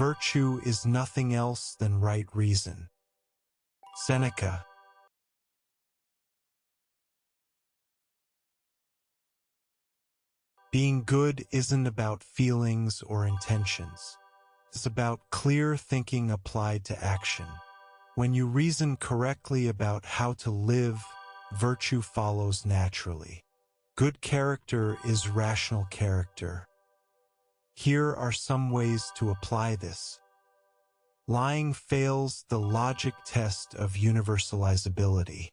Virtue is nothing else than right reason. Seneca. Being good isn't about feelings or intentions. It's about clear thinking applied to action. When you reason correctly about how to live, virtue follows naturally. Good character is rational character. Here are some ways to apply this. Lying fails the logic test of universalizability.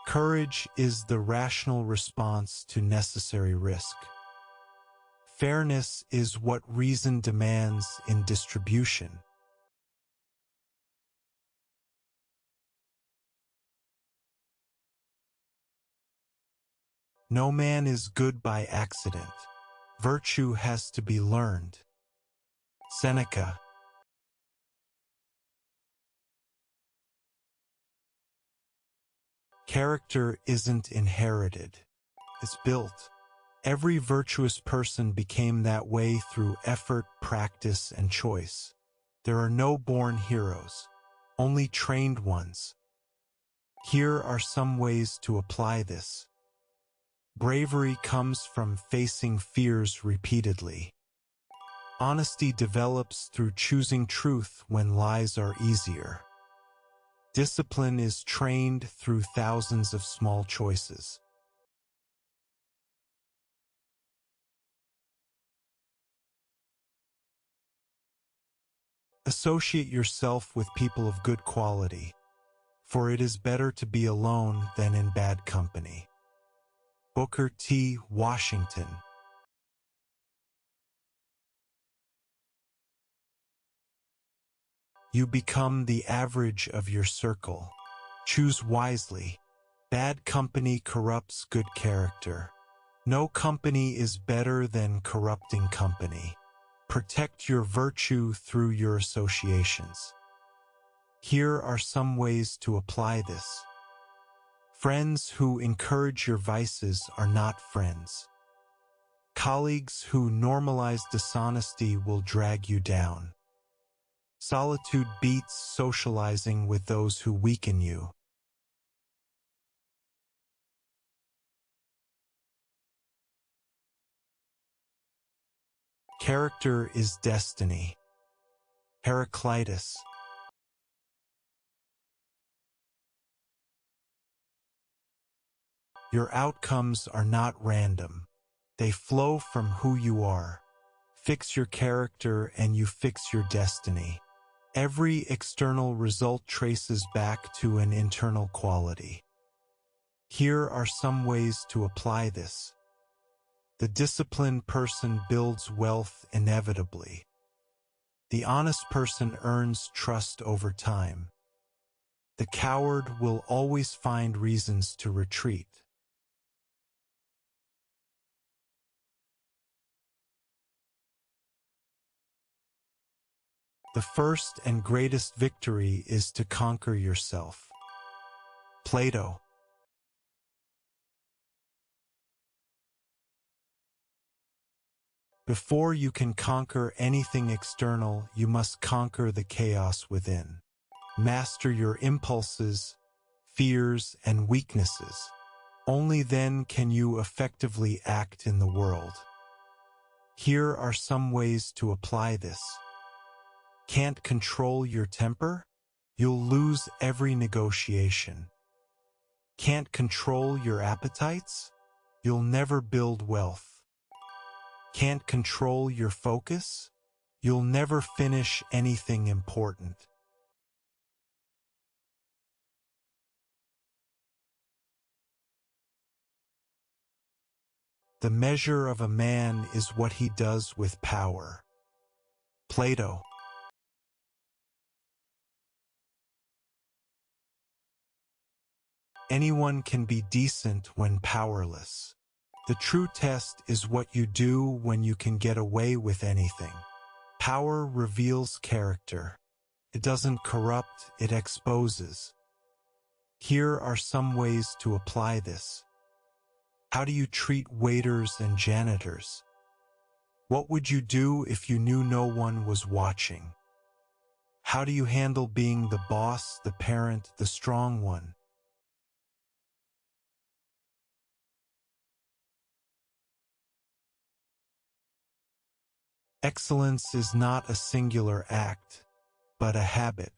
Courage is the rational response to necessary risk. Fairness is what reason demands in distribution. No man is good by accident. Virtue has to be learned. Seneca. Character isn't inherited. It's built. Every virtuous person became that way through effort, practice, and choice. There are no born heroes, only trained ones. Here are some ways to apply this. Bravery comes from facing fears repeatedly. Honesty develops through choosing truth when lies are easier. Discipline is trained through thousands of small choices. Associate yourself with people of good quality, for it is better to be alone than in bad company. Booker T. Washington. You become the average of your circle. Choose wisely. Bad company corrupts good character. No company is better than corrupting company. Protect your virtue through your associations. Here are some ways to apply this. Friends who encourage your vices are not friends. Colleagues who normalize dishonesty will drag you down. Solitude beats socializing with those who weaken you. Character is destiny. Heraclitus. Your outcomes are not random. They flow from who you are. Fix your character and you fix your destiny. Every external result traces back to an internal quality. Here are some ways to apply this. The disciplined person builds wealth inevitably. The honest person earns trust over time. The coward will always find reasons to retreat. The first and greatest victory is to conquer yourself. Plato. Before you can conquer anything external, you must conquer the chaos within. Master your impulses, fears, and weaknesses. Only then can you effectively act in the world. Here are some ways to apply this. Can't control your temper? You'll lose every negotiation. Can't control your appetites? You'll never build wealth. Can't control your focus? You'll never finish anything important. The measure of a man is what he does with power. Plato. Anyone can be decent when powerless. The true test is what you do when you can get away with anything. Power reveals character. It doesn't corrupt, it exposes. Here are some ways to apply this. How do you treat waiters and janitors? What would you do if you knew no one was watching? How do you handle being the boss, the parent, the strong one? Excellence is not a singular act, but a habit.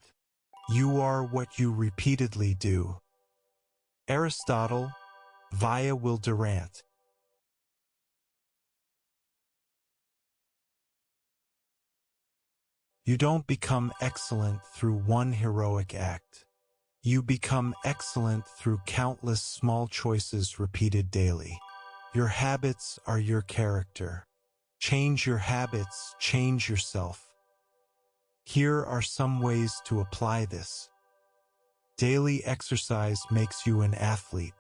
You are what you repeatedly do. Aristotle, via Will Durant. You don't become excellent through one heroic act. You become excellent through countless small choices repeated daily. Your habits are your character. Change your habits, change yourself. Here are some ways to apply this. Daily exercise makes you an athlete.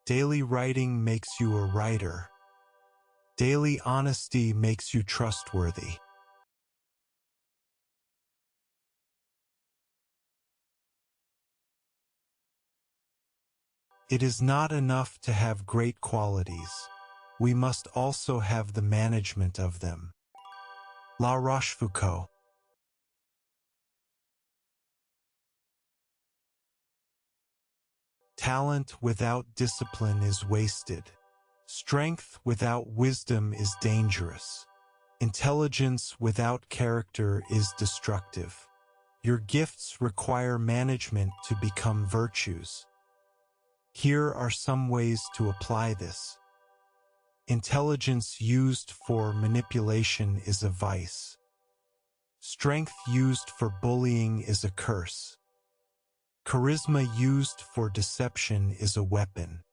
Daily writing makes you a writer. Daily honesty makes you trustworthy. It is not enough to have great qualities. We must also have the management of them. La Rochefoucauld. Talent without discipline is wasted. Strength without wisdom is dangerous. Intelligence without character is destructive. Your gifts require management to become virtues. Here are some ways to apply this. Intelligence used for manipulation is a vice. Strength used for bullying is a curse. Charisma used for deception is a weapon.